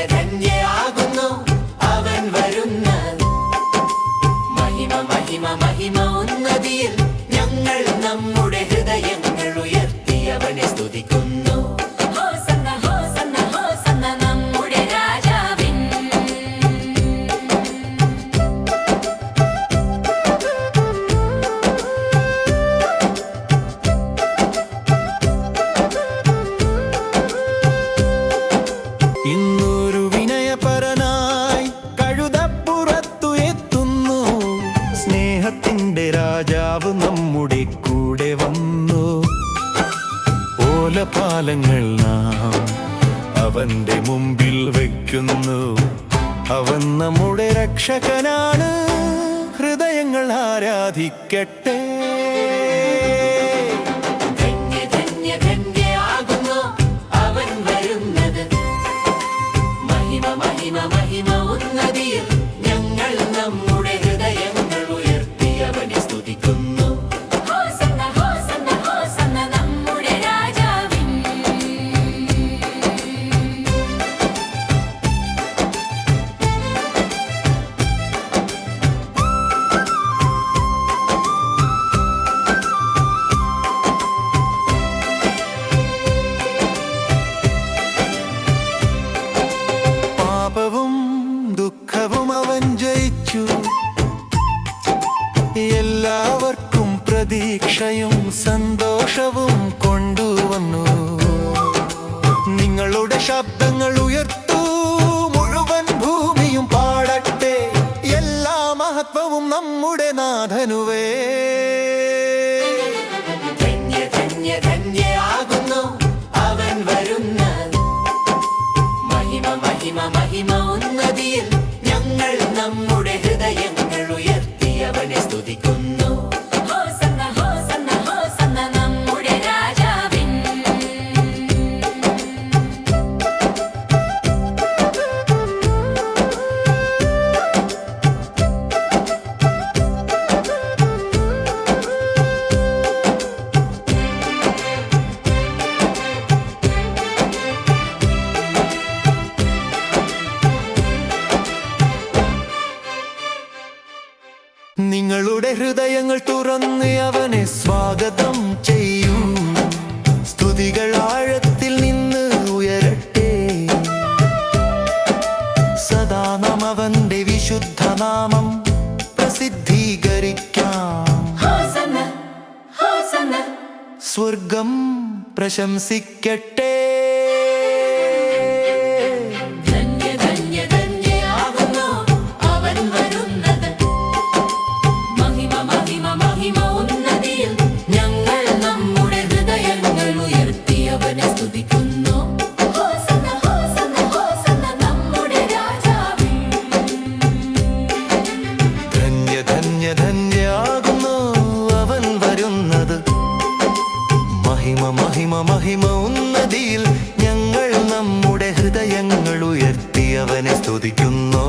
ധന്യയാകുന്നു അവൻ വരുന്നത്. മഹിമ മഹിമ മഹിമ ഉന്നതിയിൽ ഞങ്ങൾ നമ്മുടെ ഹൃദയങ്ങൾ ഉയർത്തി അവനെ സ്തുതിക്കുന്നു. ഹോസന്ന ഹോസന്ന ഹോസന്ന നമ്മുടെ രാജാവിൻ. ഇന്നൊരു വിനയപരനായി കഴുതപ്പുറത്തു എത്തുന്നു. സ്നേഹത്തിന്റെ രാജാവ് നമ്മുടെ കൂടെ വന്നു. ഓലപാലങ്ങൾ നാം അവന്റെ മുമ്പിൽ വയ്ക്കുന്നു. അവൻ നമ്മുടെ രക്ഷകനാണ്. ഹൃദയങ്ങൾ ആരാധിക്കട്ടെ. മഹിമ മഹിമ ഉന്നതിയിൽ ഞങ്ങൾ നമ്മുടെ ഹൃദയങ്ങൾ ഉയർത്തി അവനെ സ്തുതിക്കുന്നു. ഹോസന്ന ഹോസന്ന ഹോസന്ന നമ്മുടെ രാജാവിൻ. ദുഃഖവും അവൻ ജയിച്ചു. എല്ലാവർക്കും പ്രതീക്ഷയും സന്തോഷവും കൊണ്ടുവന്നു. നിങ്ങളുടെ ശബ്ദങ്ങൾ ഉയർത്തൂ, മുഴുവൻ ഭൂമിയും പാടട്ടെ. എല്ലാ മഹത്വവും നമ്മുടെ നാഥനുവേ. ധന്യയാകുന്നു അവൻ വരുന്നത്. മഹിമ മഹിമ മഹിമ ഉന്നതിയിൽ ഞങ്ങൾ നമ്മുടെ ഹൃദയങ്ങൾ ഉയർത്തി അവനെ സ്തുതിക്കുന്നു. ഹോസന്ന ഹോസന്ന ഹോസന്ന നമ്മുടെ രാജാവിൻ. നിങ്ങളുടെ ഹൃദയങ്ങൾ തുറന്ന് അവനെ സ്വാഗതം ചെയ്യൂ. സ്തുതികൾ ആഴത്തിൽ നിന്ന് ഉയരട്ടെ. സദാ നാം അവന്റെ വിശുദ്ധ നാമം പ്രസിദ്ധീകരിക്കാം. സ്വർഗം പ്രശംസിക്കട്ടെ. ഞങ്ങൾ നമ്മുടെ ഹൃദയങ്ങൾ ഉയർത്തി അവനെ സ്തുതിക്കുന്നു. ഹോസന്ന ഹോസന്ന ഹോസന്ന നമ്മുടെ രാജാവിൻ. ധന്യയാകുന്നു അവൻ വരുന്നത്. മഹിമ മഹിമ മഹിമ ഉന്നതിയിൽ ഞങ്ങൾ നമ്മുടെ ഹൃദയങ്ങൾ ഉയർത്തി അവനെ സ്തുതിക്കുന്നു.